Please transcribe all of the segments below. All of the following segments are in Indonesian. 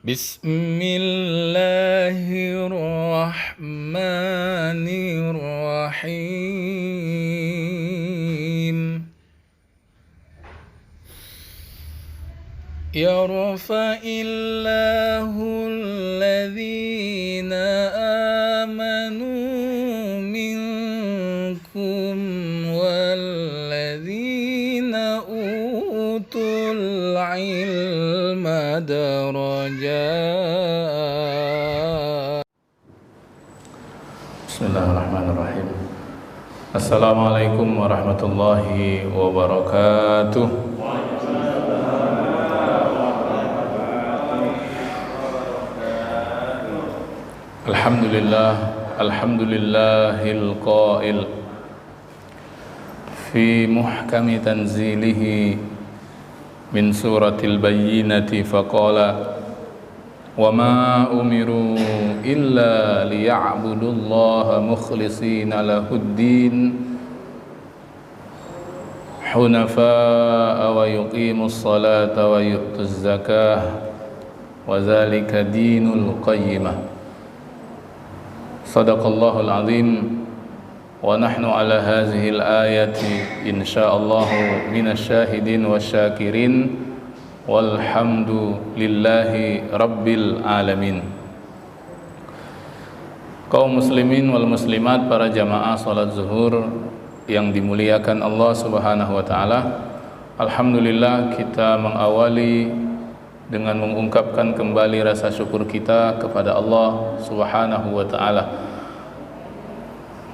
Bismillahirrahmanirrahim. Yarfa'illahul ladzina amanu minkum walladzina utul ilma darajat. Bismillahirrahmanirrahim. Assalamualaikum warahmatullahi wabarakatuh. Alhamdulillahil qail fi muhkami tanzilihi min suratil bayyinati faqala wa ma umiru illa liya'budullaha mukhlishina lahuddin hunafa'a wa yuqimus salata wa yu'tuz zakah wa dzalika dinul qayyimah. Sadaqallahul azim wa nahnu ala hazihil ayati insyaallahu minasyahidin wasyakirin walhamdulillahi rabbil alamin. Kaum muslimin wal muslimat, para jamaah salat zuhur yang dimuliakan Allah Subhanahu wa taala, alhamdulillah kita mengawali dengan mengungkapkan kembali rasa syukur kita kepada Allah Subhanahu wa taala.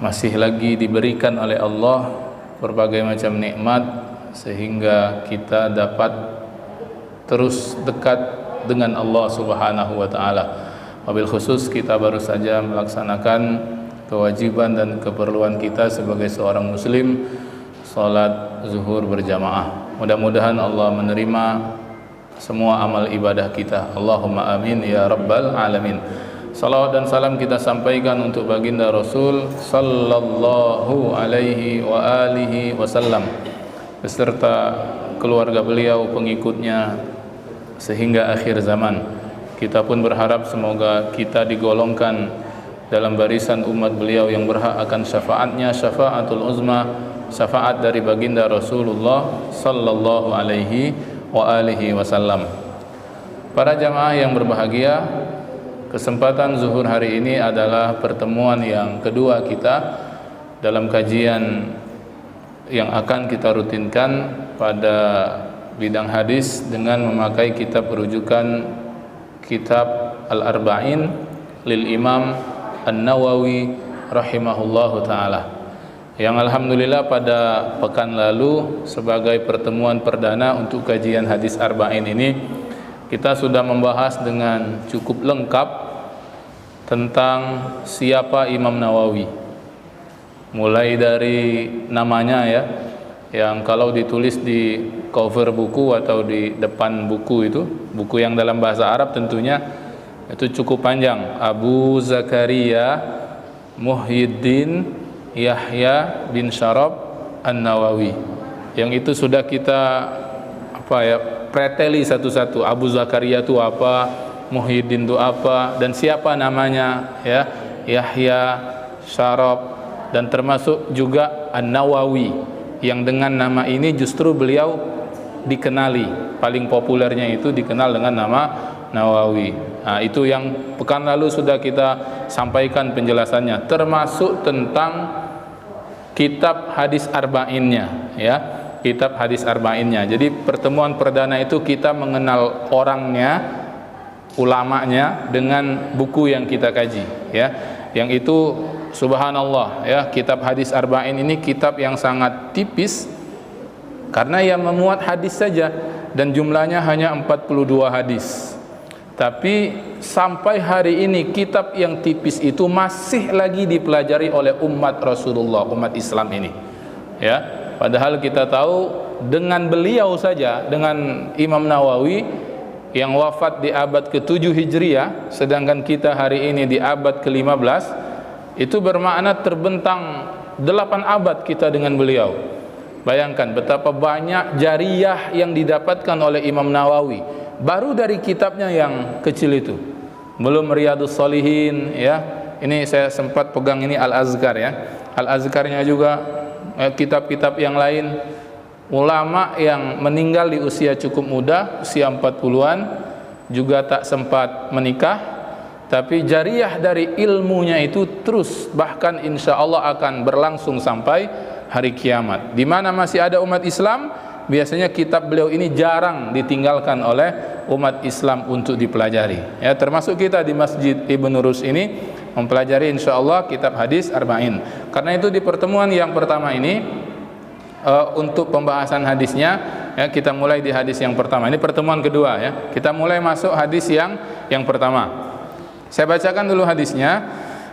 Masih lagi diberikan oleh Allah berbagai macam nikmat sehingga kita dapat terus dekat dengan Allah Subhanahu wa taala. Wabil khusus kita baru saja melaksanakan kewajiban dan keperluan kita sebagai seorang muslim, salat zuhur berjamaah. Mudah-mudahan Allah menerima semua amal ibadah kita. Allahumma amin ya rabbal alamin. Salawat dan salam kita sampaikan untuk baginda Rasul sallallahu alaihi wa alihi wasallam beserta keluarga beliau, pengikutnya sehingga akhir zaman. Kita pun berharap semoga kita digolongkan dalam barisan umat beliau yang berhak akan syafaatnya, syafaatul uzma, syafaat dari baginda Rasulullah sallallahu alaihi wa alihi wasallam. Para jamaah yang berbahagia, kesempatan zuhur hari ini adalah pertemuan yang kedua kita dalam kajian yang akan kita rutinkan pada bidang hadis dengan memakai kitab rujukan kitab Al-Arba'in lil Imam An-Nawawi rahimahullahu ta'ala, yang alhamdulillah pada pekan lalu sebagai pertemuan perdana untuk kajian hadis arba'in ini kita sudah membahas dengan cukup lengkap tentang siapa Imam Nawawi, mulai dari namanya ya, yang kalau ditulis di cover buku atau di depan buku itu, buku yang dalam bahasa Arab tentunya itu cukup panjang, Abu Zakaria Muhyiddin Yahya bin Syarab An-Nawawi, yang itu sudah kita preteli satu-satu. Abu Zakaria itu apa, Muhyiddin itu apa, dan siapa namanya ya, Yahya, Syarab, dan termasuk juga An-Nawawi, yang dengan nama ini justru beliau dikenali, paling populernya itu dikenal dengan nama Nawawi. Nah, itu yang pekan lalu sudah kita sampaikan penjelasannya, termasuk tentang kitab hadis arba'innya ya, kitab hadis arba'innya. Jadi pertemuan perdana itu kita mengenal orangnya, ulamanya, dengan buku yang kita kaji ya, yang itu subhanallah ya, kitab hadis arba'in ini kitab yang sangat tipis karena yang memuat hadis saja dan jumlahnya hanya 42 hadis. Tapi sampai hari ini kitab yang tipis itu masih lagi dipelajari oleh umat Rasulullah, umat Islam ini ya. Padahal kita tahu dengan beliau saja, dengan Imam Nawawi yang wafat di abad ke-7 Hijriah, sedangkan kita hari ini di abad ke-15, itu bermakna terbentang 8 abad kita dengan beliau. Bayangkan betapa banyak jariyah yang didapatkan oleh Imam Nawawi baru dari kitabnya yang kecil itu, belum Riyadhus Shalihin ya. Ini saya sempat pegang ini Al-Azkar ya. Al-Azkarnya juga, kitab-kitab yang lain. Ulama yang meninggal di usia cukup muda, usia 40-an, juga tak sempat menikah, tapi jariah dari ilmunya itu terus, bahkan insya Allah akan berlangsung sampai hari kiamat. Di mana masih ada umat Islam, biasanya kitab beliau ini jarang ditinggalkan oleh umat Islam untuk dipelajari ya, termasuk kita di Masjid Ibnu Rus ini mempelajari insya Allah kitab hadis Arba'in. Karena itu di pertemuan yang pertama ini, untuk pembahasan hadisnya ya, kita mulai di hadis yang pertama. Ini pertemuan kedua ya. Kita mulai masuk hadis yang pertama. Saya bacakan dulu hadisnya.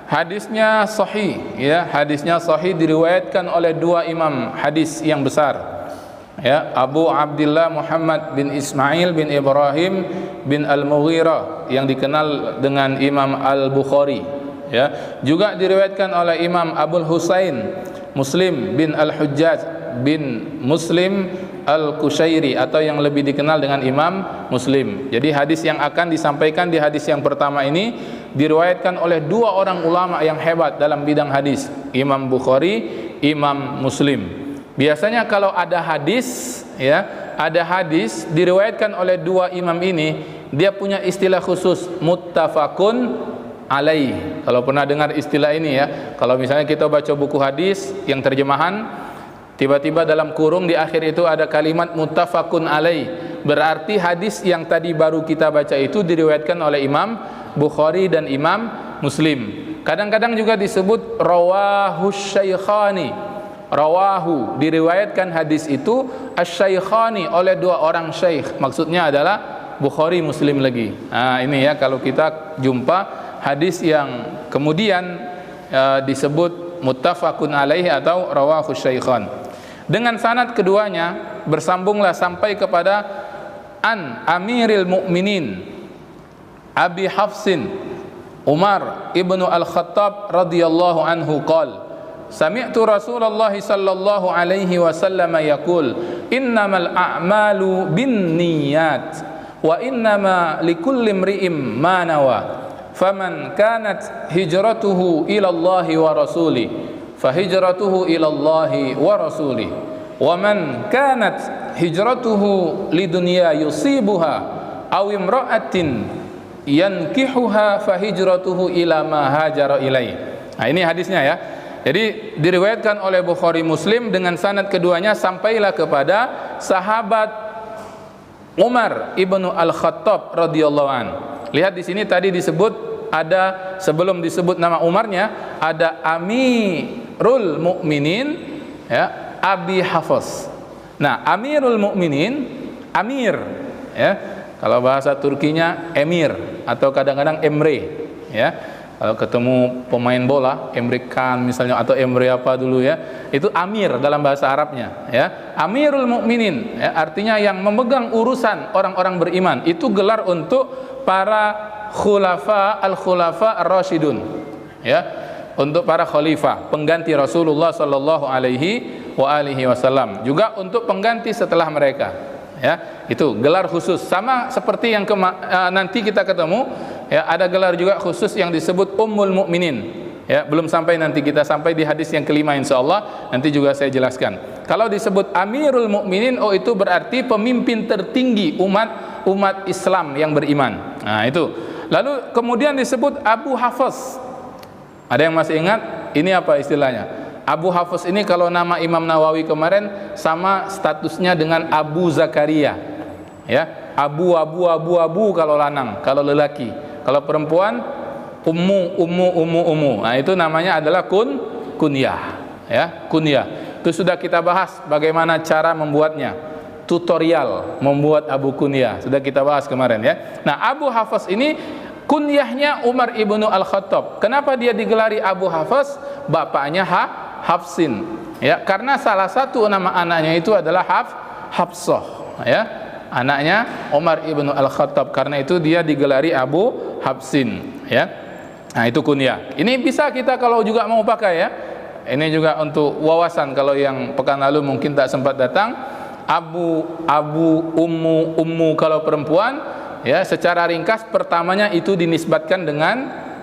Hadisnya sahih ya, hadisnya sahih diriwayatkan oleh dua imam hadis yang besar. Ya, Abu Abdullah Muhammad bin Ismail bin Ibrahim bin Al-Mughirah yang dikenal dengan Imam Al-Bukhari ya. Juga diriwayatkan oleh Imam Abul Husain Muslim bin Al-Hujjaj bin Muslim Al-Kushairi atau yang lebih dikenal dengan Imam Muslim. Jadi hadis yang akan disampaikan di hadis yang pertama ini diriwayatkan oleh dua orang ulama yang hebat dalam bidang hadis, Imam Bukhari, Imam Muslim. Biasanya kalau ada hadis ya, ada hadis diriwayatkan oleh dua imam ini, dia punya istilah khusus, muttafaqun alaih. Kalau pernah dengar istilah ini ya, kalau misalnya kita baca buku hadis yang terjemahan, tiba-tiba dalam kurung di akhir itu ada kalimat muttafaqun alaih, berarti hadis yang tadi baru kita baca itu diriwayatkan oleh Imam Bukhari dan Imam Muslim. Kadang-kadang juga disebut rawahu syaikhani. Rawahu, diriwayatkan hadis itu asy-syaikhani, oleh dua orang syekh. Maksudnya adalah Bukhari Muslim lagi. Nah, ini ya kalau kita jumpa hadis yang kemudian disebut muttafaqun alaihi atau rawahu syaikhan. Dengan sanad keduanya bersambunglah sampai kepada an Amiril Mukminin Abi Hafsin Umar ibnu Al-Khattab radhiyallahu anhu qala sami'tu Rasulullah sallallahu alaihi wasallam yaqul innamal a'malu binniyat wa innama likulli imri'in ma nawa faman kanat hijratuhu ila Allah wa rasuli fahijratuhu ila Allah wa rasuli wa man kanat hijratuhu lidunya yusibuha aw imra'atin yankihuha fahijratuhu ila ma hajara ilaih. Nah, ini hadisnya ya. Jadi diriwayatkan oleh Bukhari Muslim dengan sanad keduanya sampailah kepada sahabat Umar ibnu Al-Khattab radhiyallahu an. Lihat di sini tadi disebut, ada sebelum disebut nama Umarnya ada Amirul Mukminin ya, Abi Hafs. Nah, Amirul Mukminin, Amir ya. Kalau bahasa Turkinya Emir atau kadang-kadang Emre ya. Kalau ketemu pemain bola, Emre Can misalnya atau Emre apa dulu ya, itu Amir dalam bahasa Arabnya ya. Amirul Mukminin ya, artinya yang memegang urusan orang-orang beriman. Itu gelar untuk para khulafa al-khulafa ar-rasyidun ya, untuk para khalifah pengganti Rasulullah sallallahu alaihi wasallam, juga untuk pengganti setelah mereka. Ya, itu gelar khusus sama seperti yang nanti kita ketemu ya, ada gelar juga khusus yang disebut Ummul Mukminin ya, belum sampai, nanti kita sampai di hadis yang kelima insyaallah, nanti juga saya jelaskan. Kalau disebut Amirul Mukminin, oh itu berarti pemimpin tertinggi umat Islam yang beriman. Nah, itu. Lalu kemudian disebut Abu Hafs. Ada yang masih ingat ini apa istilahnya? Abu Hafs ini kalau nama Imam Nawawi kemarin sama statusnya dengan Abu Zakaria ya, Abu kalau lanang, kalau lelaki, kalau perempuan ummu. Nah, itu namanya adalah kunyah ya, kunyah. Itu sudah kita bahas bagaimana cara membuatnya, tutorial membuat Abu Kunyah sudah kita bahas kemarin ya. Nah, Abu Hafs ini kunyahnya Umar ibnu Al-Khattab. Kenapa dia digelari Abu Hafs? Bapaknya Hafsin ya, karena salah satu nama anaknya itu adalah Hafsah ya, anaknya Umar ibnu Al-Khattab, karena itu dia digelari Abu Hafsin ya. Nah, itu kunyah. Ini bisa kita kalau juga mau pakai ya, ini juga untuk wawasan kalau yang pekan lalu mungkin tak sempat datang. Abu, ummu kalau perempuan, ya secara ringkas pertamanya itu dinisbatkan dengan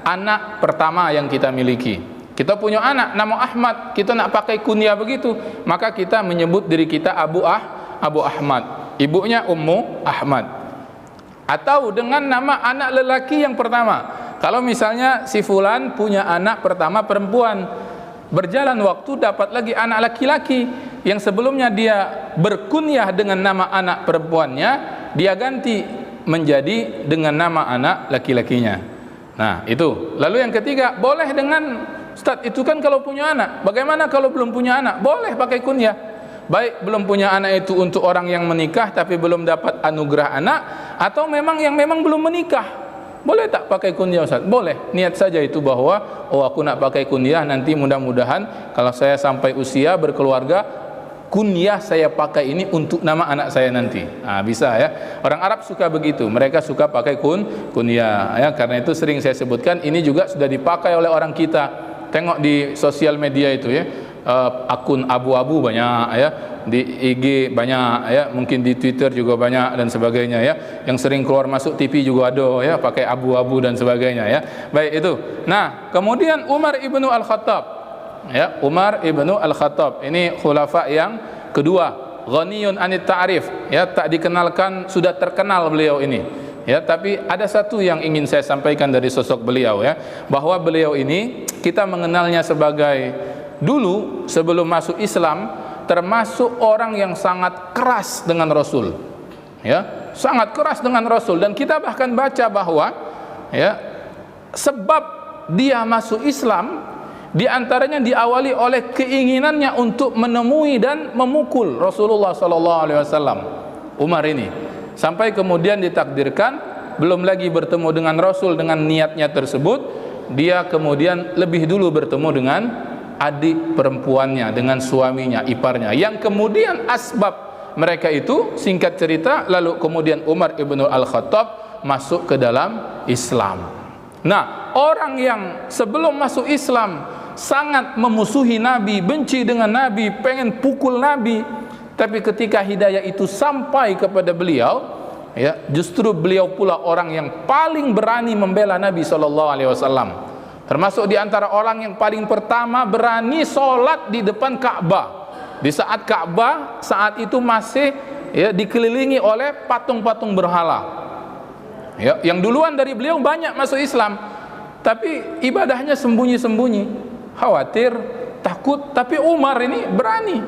anak pertama yang kita miliki. Kita punya anak nama Ahmad, kita nak pakai kunyah begitu, maka kita menyebut diri kita Abu Ahmad, ibunya Ummu Ahmad. Atau dengan nama anak lelaki yang pertama. Kalau misalnya si fulan punya anak pertama perempuan, berjalan waktu dapat lagi anak laki-laki, yang sebelumnya dia berkunyah dengan nama anak perempuannya, dia ganti menjadi dengan nama anak laki-lakinya. Nah itu. Lalu yang ketiga, boleh dengan Ustaz, itu kan kalau punya anak. Bagaimana kalau belum punya anak? Boleh pakai kunyah. Baik belum punya anak itu untuk orang yang menikah tapi belum dapat anugerah anak, atau memang yang memang belum menikah, boleh tak pakai kunyah Ustaz? Boleh. Niat saja itu bahwa aku nak pakai kunyah, nanti mudah-mudahan kalau saya sampai usia berkeluarga, kunyah saya pakai ini untuk nama anak saya nanti. Bisa ya. Orang Arab suka begitu, mereka suka pakai kunyah ya. Karena itu sering saya sebutkan, ini juga sudah dipakai oleh orang kita. Tengok di sosial media itu ya, akun abu-abu banyak ya, di IG banyak ya, mungkin di Twitter juga banyak dan sebagainya ya. Yang sering keluar masuk TV juga ada ya, pakai abu-abu dan sebagainya ya. Baik itu. Nah, kemudian Umar ibnu Al-Khattab ya, Umar ibnu Al-Khattab ini khulafa yang kedua, ghaniyun anit ta'rif ya, tak dikenalkan sudah terkenal beliau ini. Ya, tapi ada satu yang ingin saya sampaikan dari sosok beliau ya, bahwa beliau ini kita mengenalnya sebagai, dulu sebelum masuk Islam termasuk orang yang sangat keras dengan Rasul. Ya, sangat keras dengan Rasul, dan kita bahkan baca bahwa ya, sebab dia masuk Islam di antaranya diawali oleh keinginannya untuk menemui dan memukul Rasulullah sallallahu alaihi wasallam. Umar ini sampai kemudian ditakdirkan belum lagi bertemu dengan Rasul dengan niatnya tersebut, dia kemudian lebih dulu bertemu dengan adik perempuannya, dengan suaminya, iparnya, yang kemudian asbab mereka itu, singkat cerita, lalu kemudian Umar ibnu Al-Khattab masuk ke dalam Islam. Nah, orang yang sebelum masuk Islam sangat memusuhi Nabi, benci dengan Nabi, pengen pukul Nabi, tapi ketika hidayah itu sampai kepada beliau, ya, justru beliau pula orang yang paling berani membela Nabi SAW. Termasuk di antara orang yang paling pertama berani sholat di depan Ka'bah. Di saat Ka'bah saat itu masih ya, dikelilingi oleh patung-patung berhala. Ya, yang duluan dari beliau banyak masuk Islam, tapi ibadahnya sembunyi-sembunyi, khawatir, takut. Tapi Umar ini berani.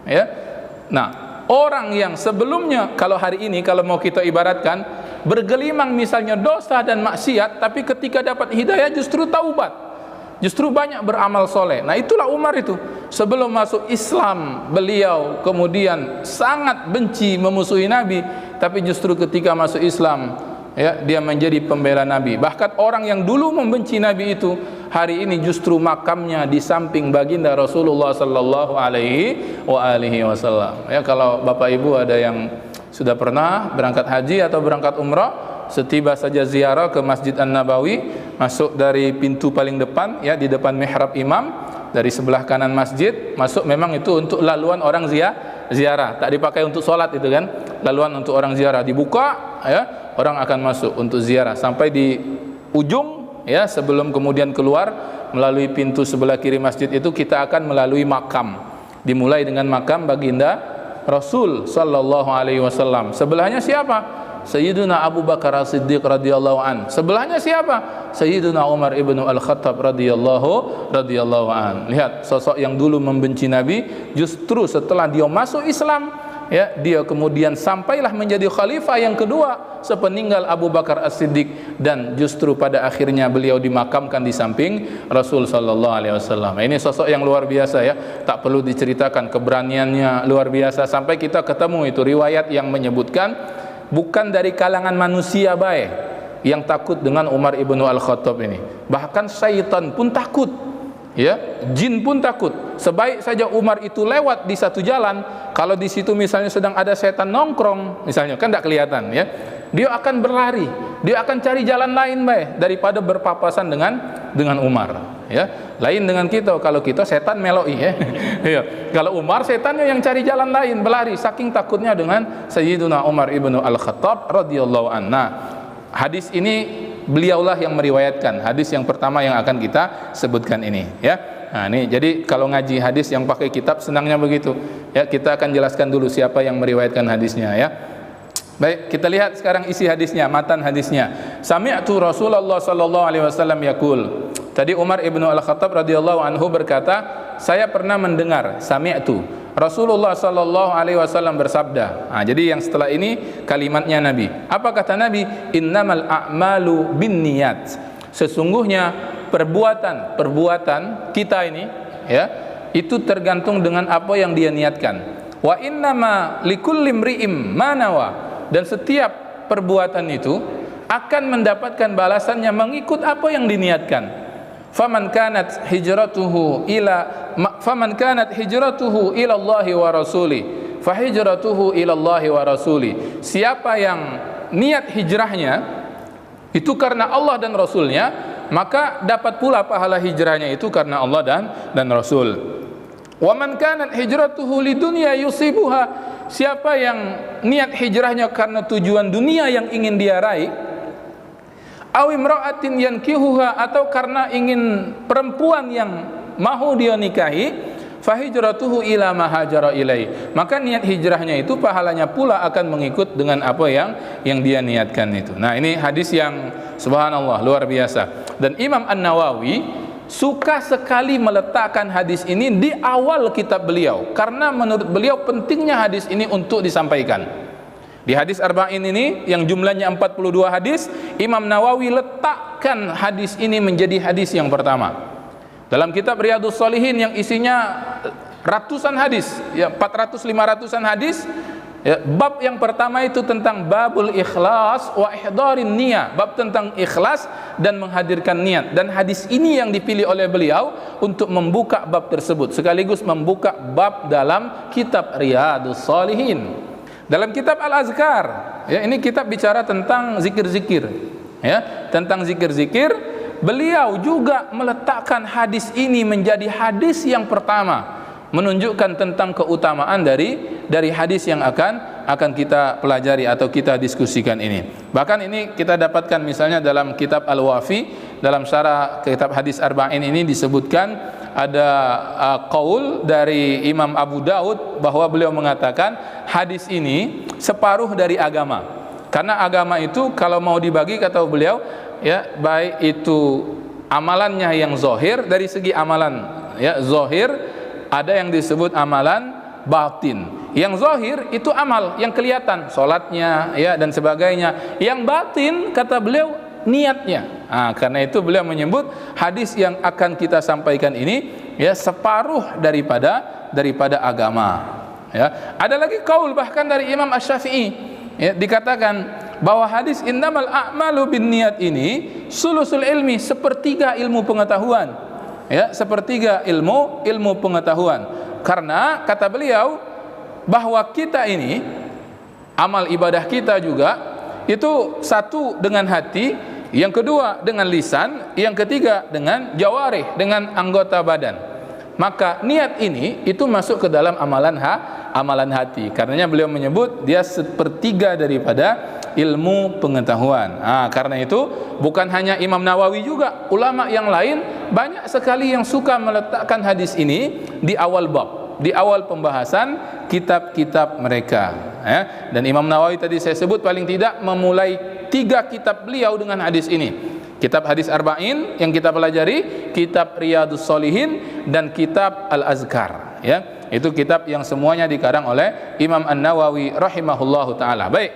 Ya. Nah, orang yang sebelumnya, kalau hari ini kalau mau kita ibaratkan, bergelimang misalnya dosa dan maksiat, tapi ketika dapat hidayah justru taubat, justru banyak beramal soleh. Nah, itulah Umar itu. Sebelum masuk Islam beliau kemudian sangat benci, memusuhi Nabi, tapi justru ketika masuk Islam ya, dia menjadi pembela Nabi. Bahkan orang yang dulu membenci Nabi itu, hari ini justru makamnya di samping baginda Rasulullah sallallahu alaihi wasallam. Ya, kalau Bapak Ibu ada yang sudah pernah berangkat haji atau berangkat umrah, setiba saja ziarah ke Masjid An-Nabawi, masuk dari pintu paling depan ya, di depan mihrab imam, dari sebelah kanan masjid masuk, memang itu untuk laluan orang ziarah, tak dipakai untuk sholat itu kan, laluan untuk orang ziarah, dibuka ya, orang akan masuk untuk ziarah sampai di ujung ya, sebelum kemudian keluar melalui pintu sebelah kiri masjid itu kita akan melalui makam, dimulai dengan makam baginda Rasul sallallahu alaihi wasallam. Sebelahnya siapa? Sayyiduna Abu Bakar As-Siddiq radhiyallahu an. Sebelahnya siapa? Sayyiduna Umar ibnu Al-Khattab radhiyallahu an. Lihat sosok yang dulu membenci Nabi, justru setelah dia masuk Islam ya, dia kemudian sampailah menjadi khalifah yang kedua sepeninggal Abu Bakar As-Siddiq, dan justru pada akhirnya beliau dimakamkan di samping Rasul sallallahu alaihi wasallam. Ini sosok yang luar biasa ya, tak perlu diceritakan, keberaniannya luar biasa, sampai kita ketemu itu riwayat yang menyebutkan bukan dari kalangan manusia baik yang takut dengan Umar ibnu Al-Khattab ini, bahkan syaitan pun takut. Ya, jin pun takut. Sebaik saja Umar itu lewat di satu jalan, kalau di situ misalnya sedang ada setan nongkrong, misalnya kan tidak kelihatan ya, dia akan berlari, dia akan cari jalan lain baik daripada berpapasan dengan Umar. Ya, Lain dengan kita, kalau kita setan meloi ya. Iya. Kalau Umar setannya yang cari jalan lain, berlari saking takutnya dengan Sayyiduna Umar ibnu Al-Khattab radhiyallahu anhu. Hadis ini beliaulah yang meriwayatkan. Hadis yang pertama yang akan kita sebutkan ini ya. Nah, ini jadi kalau ngaji hadis yang pakai kitab senangnya begitu. Ya, kita akan jelaskan dulu siapa yang meriwayatkan hadisnya ya. Baik, kita lihat sekarang isi hadisnya, matan hadisnya. Sami'tu Rasulullah sallallahu alaihi wasallam yaqul. Tadi Umar ibnu Al-Khattab radhiyallahu anhu berkata, saya pernah mendengar, sami'tu Rasulullah sallallahu alaihi wasallam bersabda. Nah, jadi yang setelah ini kalimatnya Nabi. Apa kata Nabi? Innamal a'malu binniyat. Sesungguhnya perbuatan kita ini ya, itu tergantung dengan apa yang dia niatkan. Wa innama likulli imri'im ma nawa. Dan setiap perbuatan itu akan mendapatkan balasannya mengikut apa yang diniatkan. Faman kanat hijratuhu ila Allah wa rasuli fa hijratuhu ila Allah wa rasuli. Siapa yang niat hijrahnya itu karena Allah dan Rasulnya, maka dapat pula pahala hijrahnya itu karena Allah dan Rasul. Wa man kanat hijratuhu lidunya yusibuha. Siapa yang niat hijrahnya karena tujuan dunia yang ingin dia raih, aw imra'atin yankihuha, atau karena ingin perempuan yang mahu dia nikahi, fa hijratuhu ila ma hajara ilai. Maka niat hijrahnya itu pahalanya pula akan mengikut dengan apa yang dia niatkan itu. Nah, ini hadis yang subhanallah luar biasa. Dan Imam An-Nawawi suka sekali meletakkan hadis ini di awal kitab beliau, karena menurut beliau pentingnya hadis ini untuk disampaikan. Di hadis Arba'in ini yang jumlahnya 42 hadis, Imam Nawawi letakkan hadis ini menjadi hadis yang pertama. Dalam kitab Riyadhus Shalihin yang isinya ratusan hadis, ya 400-500an hadis, ya, bab yang pertama itu tentang babul ikhlas wa ihdarin niyah, bab tentang ikhlas dan menghadirkan niat. Dan hadis ini yang dipilih oleh beliau untuk membuka bab tersebut, sekaligus membuka bab dalam kitab Riyadhus Shalihin. Dalam kitab Al-Azkar, ya, ini kitab bicara tentang zikir-zikir, ya, tentang zikir-zikir. Beliau juga meletakkan hadis ini menjadi hadis yang pertama, menunjukkan tentang keutamaan dari hadis yang akan kita pelajari atau kita diskusikan ini. Bahkan ini kita dapatkan misalnya dalam kitab Al-Wafi, dalam syarah kitab hadis Arba'in ini disebutkan ada qaul dari Imam Abu Daud bahwa beliau mengatakan hadis ini separuh dari agama. Karena agama itu kalau mau dibagi, kata beliau, ya, baik itu amalannya yang zahir, dari segi amalan ya zahir ada yang disebut amalan batin. Yang zahir itu amal yang kelihatan, salatnya ya dan sebagainya. Yang batin kata beliau niatnya. Nah, karena itu beliau menyebut hadis yang akan kita sampaikan ini ya separuh daripada agama. Ya, ada lagi kaul bahkan dari Imam Asy-Syafi'i, ya, dikatakan bahwa hadis innamal a'malu binniyat ini sulusul ilmi, sepertiga ilmu pengetahuan. Ya, sepertiga ilmu pengetahuan. Karena kata beliau bahwa kita ini amal ibadah kita juga itu satu dengan hati, yang kedua dengan lisan, yang ketiga dengan jawarih, dengan anggota badan. Maka niat ini itu masuk ke dalam amalan hati. Karenanya beliau menyebut dia sepertiga daripada ilmu pengetahuan. Karena itu bukan hanya Imam Nawawi, juga ulama yang lain banyak sekali yang suka meletakkan hadis ini di awal bab, di awal pembahasan kitab-kitab mereka. Dan Imam Nawawi tadi saya sebut paling tidak memulai 3 kitab beliau dengan hadis ini. Kitab hadis Arba'in yang kita pelajari, kitab Riyadhus Shalihin, dan kitab Al-Azkar. Ya, itu kitab yang semuanya dikarang oleh Imam An-Nawawi rahimahullahu taala. Baik.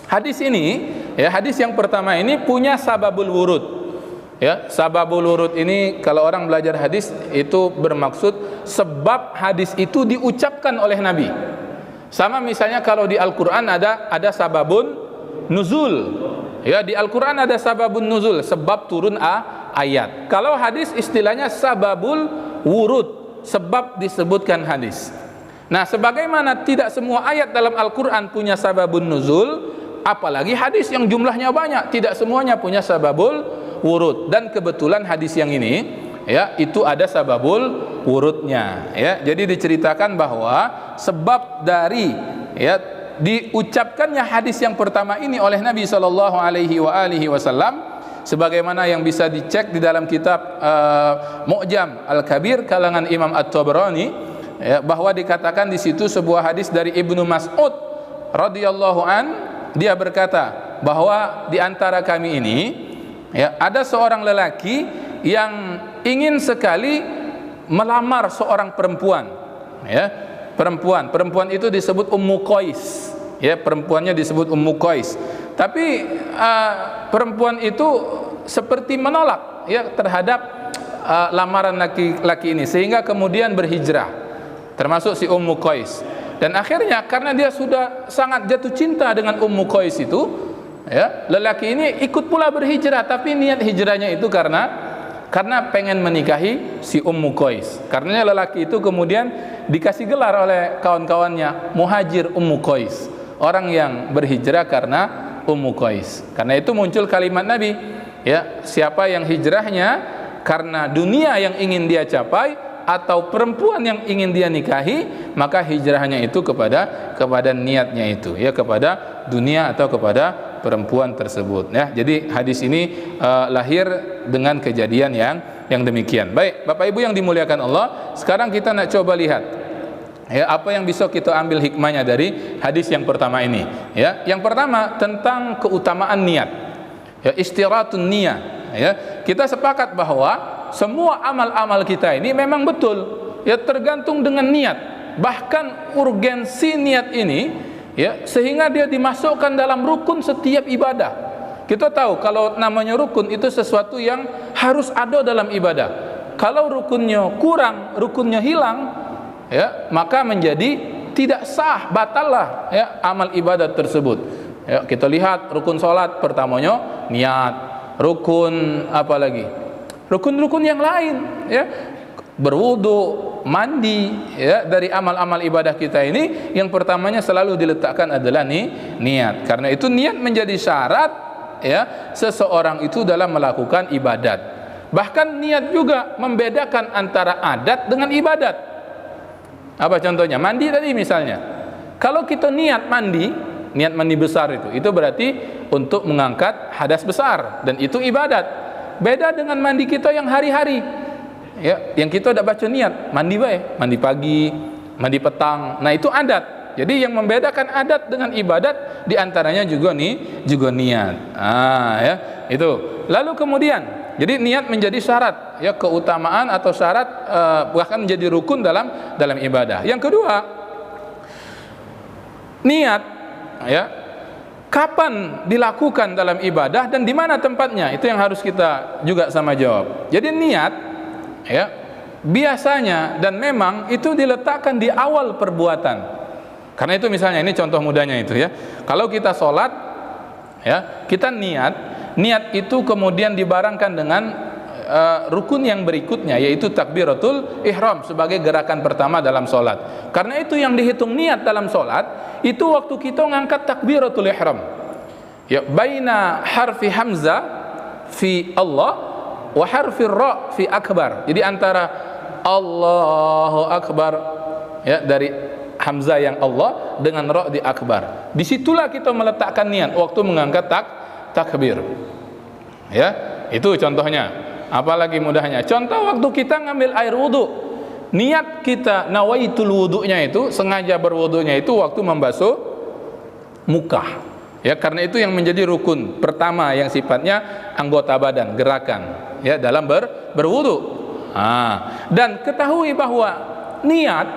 Hadis ini, ya, hadis yang pertama ini punya sababul wurud. Ya, sababul wurud ini kalau orang belajar hadis itu bermaksud sebab hadis itu diucapkan oleh Nabi. Sama misalnya kalau di Al-Qur'an ada sababun nuzul. Ya, di Al-Qur'an ada sababun nuzul, sebab turun ayat. Kalau hadis istilahnya sababul wurud, sebab disebutkan hadis. Nah, sebagaimana tidak semua ayat dalam Al-Qur'an punya sababun nuzul, apalagi hadis yang jumlahnya banyak, tidak semuanya punya sababul wurud. Dan kebetulan hadis yang ini ya itu ada sababul wurudnya, ya. Jadi diceritakan bahwa sebab dari ya diucapkannya hadis yang pertama ini oleh Nabi sallallahu alaihi wasallam, sebagaimana yang bisa dicek di dalam kitab Mu'jam Al-Kabir kalangan Imam At-Tabrani, ya, bahwa dikatakan di situ sebuah hadis dari Ibnu Mas'ud radhiyallahu an, dia berkata bahwa di antara kami ini, ya, ada seorang lelaki yang ingin sekali melamar seorang perempuan, ya, perempuan itu disebut Ummu Qais, ya, perempuannya disebut Ummu Qais, tapi perempuan itu seperti menolak, ya, terhadap lamaran laki-laki ini, sehingga kemudian berhijrah, termasuk si Ummu Qais. Dan akhirnya karena dia sudah sangat jatuh cinta dengan Ummu Qais itu, ya, lelaki ini ikut pula berhijrah, tapi niat hijrahnya itu karena pengen menikahi si Ummu Qais. Karenanya lelaki itu kemudian dikasih gelar oleh kawan-kawannya Muhajir Ummu Qais, orang yang berhijrah karena Ummu Qais. Karena itu muncul kalimat Nabi, ya, siapa yang hijrahnya karena dunia yang ingin dia capai atau perempuan yang ingin dia nikahi, maka hijrahnya itu kepada niatnya itu, ya, kepada dunia atau kepada perempuan tersebut, ya. Jadi hadis ini lahir dengan kejadian yang demikian. Baik, Bapak Ibu yang dimuliakan Allah, sekarang kita nak coba lihat, ya, apa yang bisa kita ambil hikmahnya dari hadis yang pertama ini, ya. Yang pertama tentang keutamaan niat, ya, istiratun niyah, ya. Kita sepakat bahwa semua amal-amal kita ini memang betul, ya, tergantung dengan niat. Bahkan urgensi niat ini, ya, sehingga dia dimasukkan dalam rukun setiap ibadah. Kita tahu kalau namanya rukun itu sesuatu yang harus ada dalam ibadah. Kalau rukunnya kurang, rukunnya hilang, ya, maka menjadi tidak sah, batallah, ya, amal ibadah tersebut. Ya, kita lihat rukun salat pertamanya niat, rukun apa lagi? Rukun-rukun yang lain, ya, berwudu, mandi, ya, dari amal-amal ibadah kita ini yang pertamanya selalu diletakkan adalah niat. Karena itu niat menjadi syarat, ya, seseorang itu dalam melakukan ibadat. Bahkan niat juga membedakan antara adat dengan ibadat. Apa contohnya? Mandi tadi misalnya. Kalau kita niat mandi besar itu berarti untuk mengangkat hadas besar, dan itu ibadat. Beda dengan mandi kita yang hari-hari, ya, yang kita udah baca niat, mandi baik, mandi pagi, mandi petang. Nah, itu adat. Jadi yang membedakan adat dengan ibadat diantaranya juga niat. Ya, itu. Lalu kemudian, jadi niat menjadi syarat, ya, keutamaan atau syarat, bahkan menjadi rukun dalam ibadah. Yang kedua, niat, ya, kapan dilakukan dalam ibadah dan di mana tempatnya, itu yang harus kita juga sama jawab. Jadi niat, ya, biasanya dan memang itu diletakkan di awal perbuatan. Karena itu misalnya ini contoh mudahnya itu, ya. Kalau kita sholat, ya, kita niat itu kemudian dibarengkan dengan rukun yang berikutnya, yaitu takbiratul ihram sebagai gerakan pertama dalam sholat. Karena itu yang dihitung niat dalam sholat itu waktu kita ngangkat takbiratul ihram, ya, baina harfi hamzah fi Allah wa harfi ra fi akbar. Jadi antara Allahu akbar, ya, dari hamzah yang Allah dengan ra di akbar, disitulah kita meletakkan niat waktu mengangkat takbir, ya. Itu contohnya. Apalagi mudahnya, contoh waktu kita ngambil air wudu, niat kita nawaitul wudunya itu, sengaja berwudunya itu waktu membasuh muka, ya, karena itu yang menjadi rukun pertama yang sifatnya anggota badan, gerakan, ya, dalam berwudu. Dan ketahui bahwa niat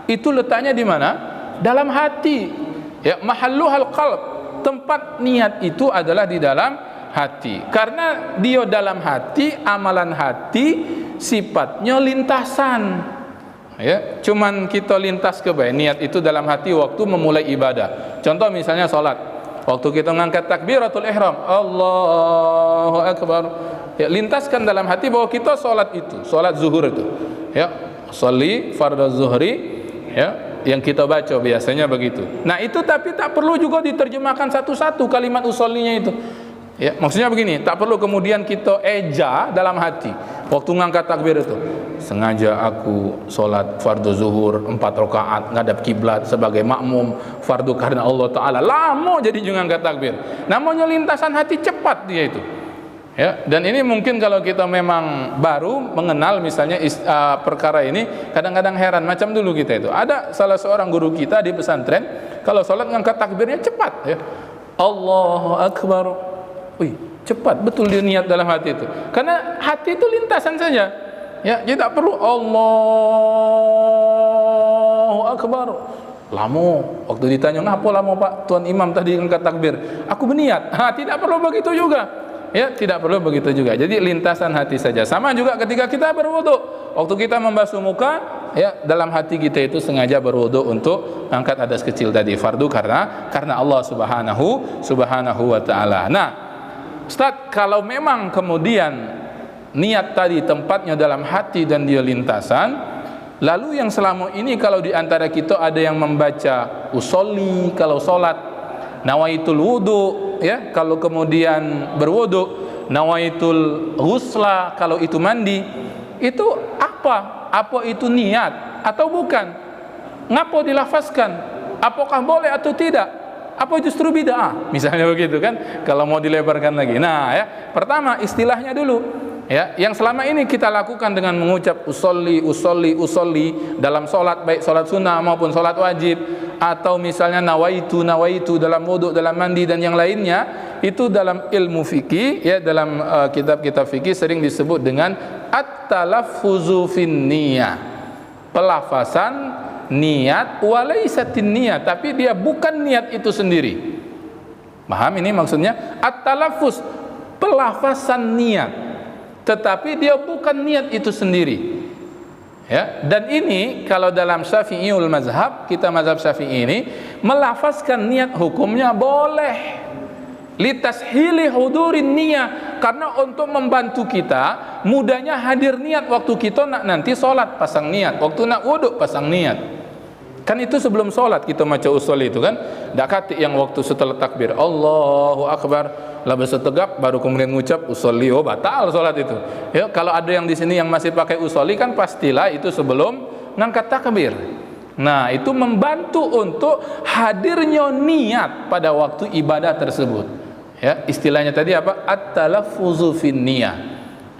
itu letaknya di mana? Dalam hati, ya, mahalluhal qalb, tempat niat itu adalah di dalam hati. Karena dia dalam hati, amalan hati sifatnya lintasan, ya, cuman kita lintas ke bawah. Niat itu dalam hati waktu memulai ibadah. Contoh misalnya sholat, waktu kita ngangkat takbiratul ihram, Allahu akbar, ya, lintaskan dalam hati bahwa kita sholat itu, sholat zuhur itu, ya, sholli fardhu zuhri, ya, yang kita baca biasanya begitu. Nah, itu tapi tak perlu juga diterjemahkan satu-satu kalimat usollinya itu. Ya, maksudnya begini, tak perlu kemudian kita eja dalam hati waktu ngangkat takbir itu. Sengaja aku sholat fardu zuhur 4 rakaat ngadap kiblat sebagai makmum fardu karena Allah Ta'ala. Lama jadi juga ngangkat takbir. Namanya lintasan hati cepat dia itu. Ya, dan ini mungkin kalau kita memang baru mengenal misalnya perkara ini, kadang-kadang heran macam dulu kita itu. Ada salah seorang guru kita di pesantren, kalau sholat ngangkat takbirnya cepat ya. Allahu Akbar. Wih, cepat betul dia niat dalam hati itu. Karena hati itu lintasan saja. Ya, tidak perlu Allahu Akbar. Lama. Waktu ditanya, "Ngapa lama, Pak? Tuan Imam tadi angkat takbir." Aku berniat. Tidak perlu begitu juga. Ya, tidak perlu begitu juga. Jadi lintasan hati saja. Sama juga ketika kita berwudu. Waktu kita membasuh muka, ya, dalam hati kita itu sengaja berwudu untuk angkat hadas kecil tadi fardu karena Allah Subhanahu wa taala. Nah, Ustaz, kalau memang kemudian niat tadi tempatnya dalam hati dan dia lintasan, lalu yang selama ini kalau di antara kita ada yang membaca usolli kalau salat, nawaitul wudu, ya, kalau kemudian berwudu, nawaitul ghusla kalau itu mandi, itu apa? Apa itu niat atau bukan? Ngapa dilafazkan? Apakah boleh atau tidak? Apa justru bid'ah? Misalnya begitu kan, kalau mau dilebarkan lagi. Nah, ya, pertama istilahnya dulu. Ya, yang selama ini kita lakukan dengan mengucap usolli dalam solat, baik solat sunnah maupun solat wajib, atau misalnya nawaitu dalam wudu, dalam mandi dan yang lainnya, itu dalam ilmu fikih, ya, dalam kitab-kitab fikih sering disebut dengan at-talaffuzu fin niyah, pelafasan niat walaisatin niat, tapi dia bukan niat itu sendiri. Paham ini maksudnya? At-talaffuz, pelafasan niat, tetapi dia bukan niat itu sendiri. Ya, dan ini kalau dalam Syafi'iyul mazhab, kita mazhab Syafi'i ini melafazkan niat hukumnya boleh. Litashili hudurin niyah, karena untuk membantu kita mudahnya hadir niat waktu kita nak nanti sholat pasang niat, waktu nak wuduk pasang niat. Kan itu sebelum sholat kita baca usul itu kan. Tak kata yang waktu setelah takbir Allahu Akbar lalu setegak baru kemudian mengucap usolli, oh batal sholat itu. Ya, kalau ada yang di sini yang masih pakai usolli kan pastilah itu sebelum ngangkat takbir. Nah, itu membantu untuk hadirnya niat pada waktu ibadah tersebut. Ya, istilahnya tadi apa? At-talaffuzu fin niyah.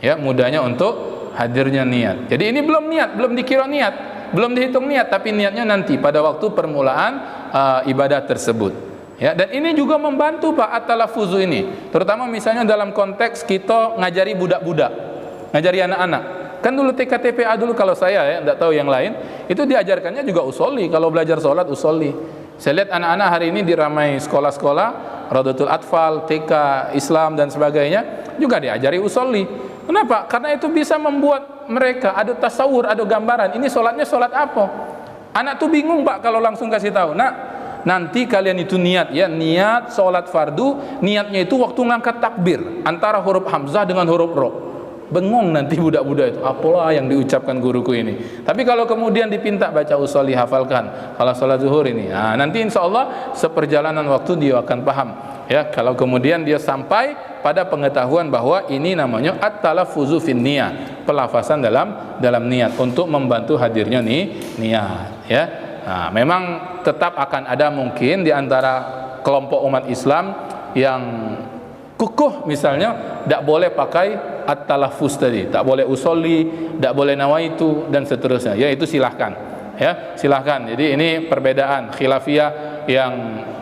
Ya, mudahnya untuk hadirnya niat. Jadi ini belum niat, belum dikira niat, belum dihitung niat, tapi niatnya nanti pada waktu permulaan ibadah tersebut. Ya, dan ini juga membantu Pak at-talaffuzu ini, terutama misalnya dalam konteks kita ngajari budak-budak, ngajari anak-anak. Kan dulu TK-TPA dulu kalau saya ya, enggak tahu yang lain, itu diajarkannya juga usolli, kalau belajar sholat usolli. Saya lihat anak-anak hari ini diramai sekolah-sekolah, Raudatul Atfal, TK, Islam dan sebagainya, juga diajari usolli. Kenapa? Karena itu bisa membuat mereka ada tasawur, ada gambaran. Ini sholatnya sholat apa? Anak tuh bingung Pak kalau langsung kasih tahu. Nah, nanti kalian itu niat ya, niat sholat fardu, niatnya itu waktu ngangkat takbir antara huruf hamzah dengan huruf ro. Bengong nanti budak-budak itu, apalah yang diucapkan guruku ini. Tapi kalau kemudian dipinta baca usolli, hafalkan kalau sholat zuhur ini, nah, nanti insya Allah seperjalanan waktu dia akan paham. Ya, kalau kemudian dia sampai pada pengetahuan bahwa ini namanya at-talaffuzu fin niyah, pelafasan dalam niat untuk membantu hadirnya niat. Ya, nah, memang tetap akan ada mungkin di antara kelompok umat Islam yang kukuh misalnya tidak boleh pakai at-talaffuz tadi, tak boleh usolli, tak boleh nawaitu dan seterusnya. Ya, itu silahkan. Ya, silahkan. Jadi ini perbedaan khilafiyah yang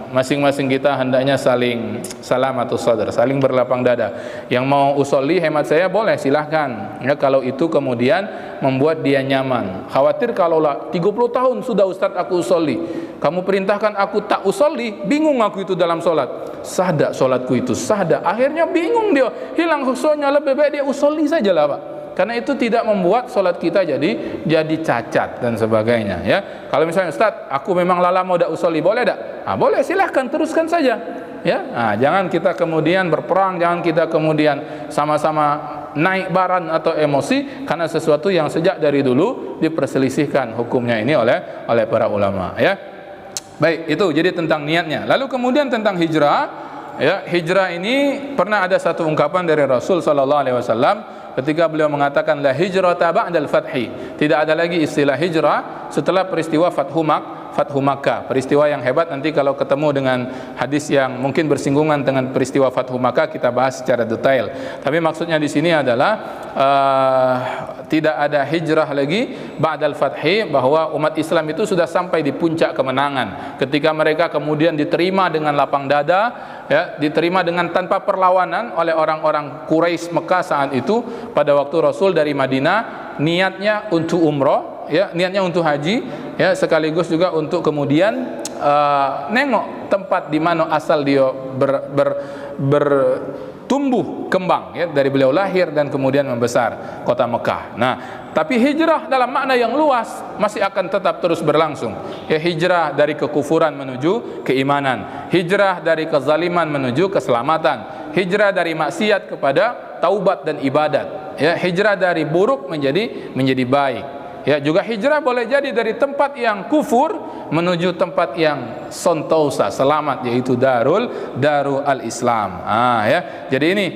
masing-masing kita hendaknya saling salamatus sadar, saling berlapang dada. Yang mau usolli hemat saya boleh, silahkan. Ya, kalau itu kemudian membuat dia nyaman. Khawatir kalaulah 30 tahun sudah Ustaz aku usolli, kamu perintahkan aku tak usolli, bingung aku itu dalam solat. Sahda solatku itu, sahda. Akhirnya bingung dia, hilang khusyuknya, lebih baik dia usolli sajalah Pak. Karena itu tidak membuat solat kita jadi cacat dan sebagainya. Ya, kalau misalnya Ustaz, aku memang lala mau dak usolli, boleh tak? Nah, boleh, silahkan teruskan saja. Ya, nah, jangan kita kemudian berperang, jangan kita kemudian sama-sama naik baran atau emosi karena sesuatu yang sejak dari dulu diperselisihkan hukumnya ini oleh para ulama. Ya, baik, itu jadi tentang niatnya. Lalu kemudian tentang hijrah. ya, hijrah ini pernah ada satu ungkapan dari Rasul sallallahu alaihi wasallam ketika beliau mengatakan la hijrata ba'dal fathi. Tidak ada lagi istilah hijrah setelah peristiwa Fathu Makkah. Peristiwa yang hebat, nanti kalau ketemu dengan hadis yang mungkin bersinggungan dengan peristiwa Fathu Makkah kita bahas secara detail. Tapi maksudnya di sini adalah tidak ada hijrah lagi ba'dal fathi, bahwa umat Islam itu sudah sampai di puncak kemenangan ketika mereka kemudian diterima dengan lapang dada, ya, diterima dengan tanpa perlawanan oleh orang-orang Quraisy Mekah saat itu. Pada waktu Rasul dari Madinah niatnya untuk umroh, ya, niatnya untuk haji, ya, sekaligus juga untuk kemudian nengok tempat di mana asal dia bertumbuh kembang, ya, dari beliau lahir dan kemudian membesar, kota Mekah. Nah, tapi hijrah dalam makna yang luas masih akan tetap terus berlangsung. Ya, hijrah dari kekufuran menuju keimanan, hijrah dari kezaliman menuju keselamatan, hijrah dari maksiat kepada taubat dan ibadat, ya, hijrah dari buruk menjadi baik. Ya, juga hijrah boleh jadi dari tempat yang kufur menuju tempat yang sentosa, selamat, yaitu darul al-Islam. Ya. Jadi ini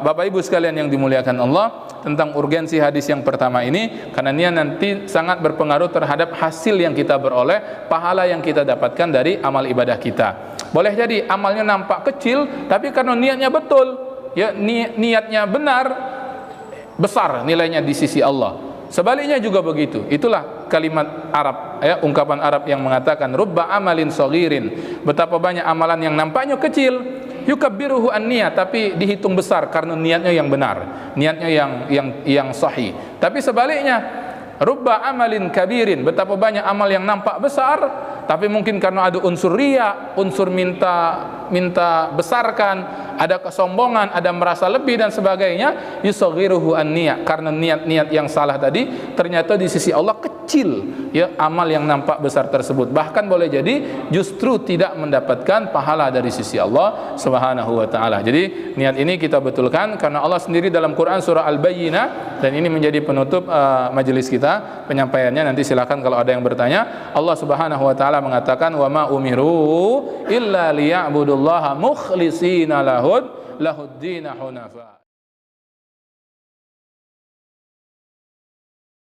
Bapak Ibu sekalian yang dimuliakan Allah, tentang urgensi hadis yang pertama ini, karena ini nanti sangat berpengaruh terhadap hasil yang kita beroleh, pahala yang kita dapatkan dari amal ibadah kita. Boleh jadi amalnya nampak kecil, tapi karena niatnya betul, ya, niatnya benar, besar nilainya di sisi Allah. Sebaliknya juga begitu. Itulah kalimat Arab, ya, ungkapan Arab yang mengatakan rubba amalin saghirin, betapa banyak amalan yang nampaknya kecil, yukabbiruhu an-niyat, tapi dihitung besar karena niatnya yang benar, niatnya yang sahih. Tapi sebaliknya, rubba amalin kabirin, betapa banyak amal yang nampak besar, tapi mungkin karena ada unsur riya, unsur minta besarkan, ada kesombongan, ada merasa lebih dan sebagainya, yusaghiruhu an-niyat, karena niat-niat yang salah tadi ternyata di sisi Allah kecil, ya, amal yang nampak besar tersebut. Bahkan boleh jadi justru tidak mendapatkan pahala dari sisi Allah Subhanahu wa taala. Jadi niat ini kita betulkan, karena Allah sendiri dalam Quran surah Al-Bayyinah, dan ini menjadi penutup majelis kita penyampaiannya. Nanti silakan kalau ada yang bertanya. Allah Subhanahu wa taala mengatakan wa ma umiru illa liya'budullaha mukhlishina lahud din hunafa.